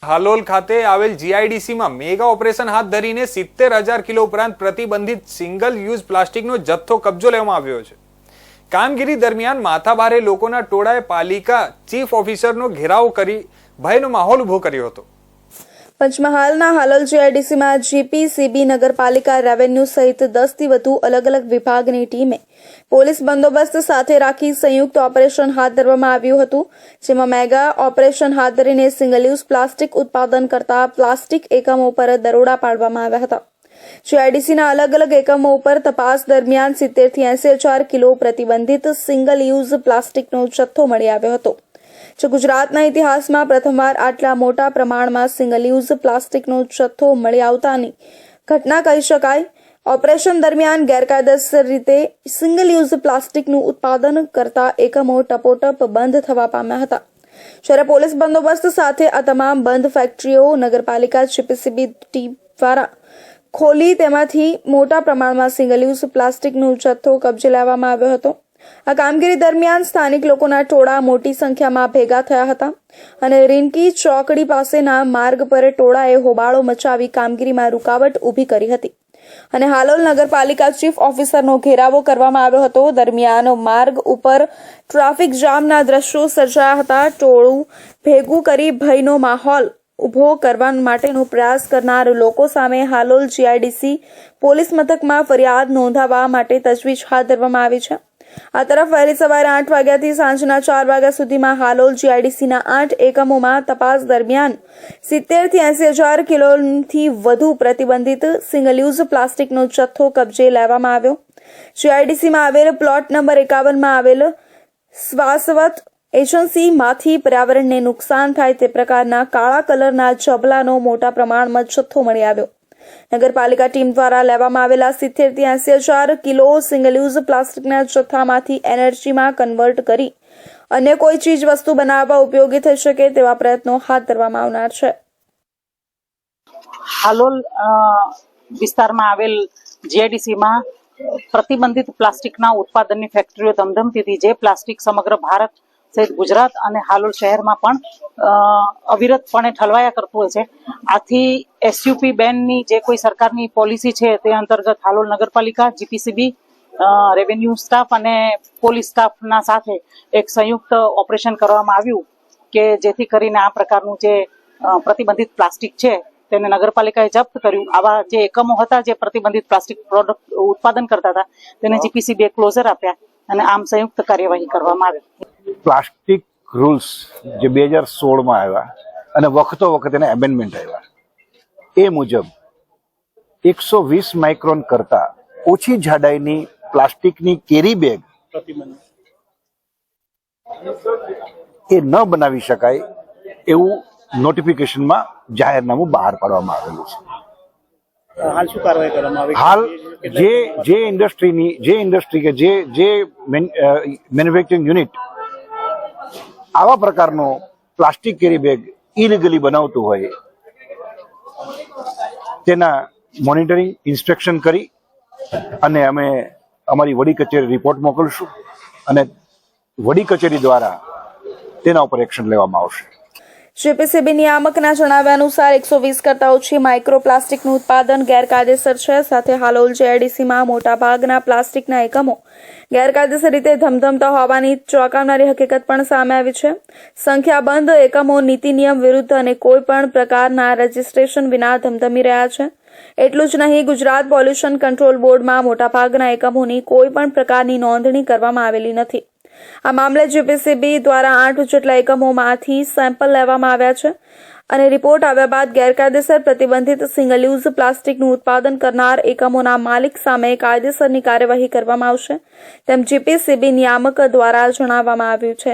હાલોલ ખાતે આવેલ જીઆઈડીસીમાં mega operation હાથ ધરીને 70,000 કિલો ઉપરાંત પ્રતિબંધિત સિંગલ યુઝ પ્લાસ્ટિકનો જથ્થો કબજો લેવામાં આવ્યો છે। કામગીરી દરમિયાન માથાભારે લોકોના ટોળાએ પાલિકા ચીફ ઓફિસરનો ઘેરાવ કરી ભયનો માહોલ ઉભો કર્યો હતો। પંચમહાલના હાલોલ જીઆઈડીસીમાં જીપીસીબી નગરપાલિકા રેવન્યુ સહિત 10 થી વધુ અલગ અલગ વિભાગની ટીમે પોલીસ બંદોબસ્ત સાથે રાખી સંયુક્ત ઓપરેશન હાથ ધરવામાં આવ્યું હતું, જેમાં મેગા ઓપરેશન હાથ ધરીને સિંગલ યુઝ પ્લાસ્ટિક ઉત્પાદન કરતા પ્લાસ્ટિક એકમો પર દરોડા પાડવામાં આવ્યા હતા। જીઆઈડીસીના અલગ અલગ એકમો ઉપર તપાસ દરમિયાન 70 થી 80,000 કિલો પ્રતિબંધિત સિંગલ યુઝ પ્લાસ્ટિકનો જથ્થો મળી આવ્યો હતો, જે ગુજરાતના ઇતિહાસમાં પ્રથમવાર આટલા મોટા પ્રમાણમાં સિંગલ યુઝ પ્લાસ્ટિકનો જથ્થો મળી આવતાની ઘટના કહી શકાય। ઓપરેશન દરમિયાન ગેરકાયદેસર રીતે સિંગલ યુઝ પ્લાસ્ટિકનું ઉત્પાદન કરતા એકમો ટપોટપ બંધ થવા પામ્યા હતા, જ્યારે પોલીસ બંદોબસ્ત સાથે આ તમામ બંધ ફેક્ટરીઓ નગરપાલિકા જીપીસીબી ટીમ દ્વારા ખોલી તેમાંથી મોટા પ્રમાણમાં સિંગલ યુઝ પ્લાસ્ટિકનો જથ્થો કબજે લેવામાં આવ્યો હતો। આ કામગીરી દરમિયાન સ્થાનિક લોકોના ટોળા મોટી સંખ્યામાં ભેગા થયા હતા અને રીનકી ચોકડી પાસેના માર્ગ પર ટોળાએ હોબાળો મચાવી કામગીરીમાં રૂકાવટ ઊભી કરી હતી અને હાલોલ નગરપાલિકા ચીફ ઓફિસરનો ઘેરાવો કરવામાં આવ્યો હતો। દરમિયાન માર્ગ ઉપર ટ્રાફિક જામના દ્રશ્યો સર્જાયા હતા। ટોળું ભેગું કરી ભયનો માહોલ ઉભો કરવા માટેનો પ્રયાસ કરનાર લોકો સામે હાલોલ જીઆઈડીસી પોલીસ મથકમાં ફરિયાદ નોંધાવવા માટે તજવીજ હાથ ધરવામાં આવી છે। આ તરફ વહેલી સવારે 8 વાગ્યાથી સાંજના 4 વાગ્યા સુધીમાં હાલોલ જીઆઈડીસીના 8 એકમોમાં તપાસ દરમિયાન 70 થી 80,000 કિલોથી વધુ પ્રતિબંધિત સિંગલ યુઝ પ્લાસ્ટિકનો જથ્થો કબજે લેવામાં આવ્યો। જીઆઈડીસીમાં આવેલ પ્લોટ નંબર 51માં આવેલ શ્વાસવત એજન્સીમાંથી પર્યાવરણને નુકસાન થાય તે પ્રકારના કાળા કલરના જબલાનો મોટા પ્રમાણમાં જથ્થો મળી આવ્યો। નગરપાલિકા ટીમ દ્વારા લેવામાં આવેલા 70 થી 80,000 કિલો સિંગલ યુઝ પ્લાસ્ટિકના જથ્થામાંથી એનર્જીમાં કન્વર્ટ કરી અન્ય કોઈ ચીજ વસ્તુ બનાવવા ઉપયોગી થઈ શકે તેવા પ્રયત્નો હાથ ધરવામાં આવનાર છે। હાલોલ વિસ્તારમાં આવેલ જીઆઈડીસીમાં પ્રતિબંધિત પ્લાસ્ટિકના ઉત્પાદનની ફેક્ટરીઓ ધમધમતી હતી, જે પ્લાસ્ટિક સમગ્ર ભારત સહિત ગુજરાત અને હાલોલ શહેરમાં પણ અવિરતપણે ઠલવાયા કરતું હોય છે। આથી એસયુપી બેનની જે કોઈ સરકારની પોલિસી છે તે અંતર્ગત હાલોલ નગરપાલિકા, જીપીસીબી, રેવન્યુ સ્ટાફ અને પોલીસ સ્ટાફના સાથે એક સંયુક્ત ઓપરેશન કરવામાં આવ્યું કે જેથી કરીને આ પ્રકારનું જે પ્રતિબંધિત પ્લાસ્ટિક છે તેને નગરપાલિકાએ જપ્ત કર્યું। આવા જે એકમો હતા જે પ્રતિબંધિત પ્લાસ્ટિક પ્રોડક્ટ ઉત્પાદન કરતા હતા તેને જીપીસીબીએ ક્લોઝર આપ્યા અને આમ સંયુક્ત કાર્યવાહી કરવામાં આવી। પ્લાસ્ટિક રૂલ્સ જે 2016માં આવ્યા અને વખતે એના એમેન્ડમેન્ટ આવ્યા, એ મુજબ 120 માઇક્રોન કરતા ઓછી જાડાઈની પ્લાસ્ટિકની કેરી બેગ એ ન બનાવી શકાય એવું નોટિફિકેશનમાં જાહેરનામું બહાર પાડવામાં આવેલું છે। હાલ શું કાર્યવાહી કરવામાં આવી? હાલ જે ઇન્ડસ્ટ્રી કે જે મેન્યુફેક્ચરિંગ યુનિટ આવા પ્રકારનો પ્લાસ્ટિક કેરી બેગ ઇલીગલી બનાવતું હોય તેના મોનિટરિંગ ઇન્સ્પેક્શન કરી અને અમે અમારી વડી કચેરી રિપોર્ટ મોકલશું અને વડી કચેરી દ્વારા તેના ઉપર એક્શન લેવામાં આવશે। જીપીસીબી નિયામકના જણાવ્યા અનુસાર 120 કરતા ઓછી માઇક્રોપ્લાસ્ટિકનું ઉત્પાદન ગેરકાયદેસર છે। સાથે હાલોલ જીઆઈડીસીમાં મોટાભાગના પ્લાસ્ટિકના એકમો ગેરકાયદેસર રીતે ધમધમતા હોવાની ચોંકાવનારી હકીકત પણ સામે આવી છે। સંખ્યાબંધ એકમો નીતિ નિયમ વિરુદ્ધ અને કોઈ પણ પ્રકારના રજીસ્ટ્રેશન વિના ધમધમી રહ્યા છે। એટલું જ નહીં, ગુજરાત પોલ્યુશન કંટ્રોલ બોર્ડમાં મોટાભાગના એકમોની કોઈ પણ પ્રકારની નોંધણી કરવામાં આવેલી નથી। આ મામલે જીપીસીબી દ્વારા 8 જેટલા એકમોમાંથી સેમ્પલ લેવામાં આવ્યા છે અને રિપોર્ટ આવ્યા બાદ ગેરકાયદેસર પ્રતિબંધિત સિંગલ યુઝ પ્લાસ્ટિકનું ઉત્પાદન કરનાર એકમોના માલિક સામે કાયદેસરની કાર્યવાહી કરવામાં આવશે, તેમ જીપીસીબી નિયામક દ્વારા જણાવવામાં આવ્યું છે।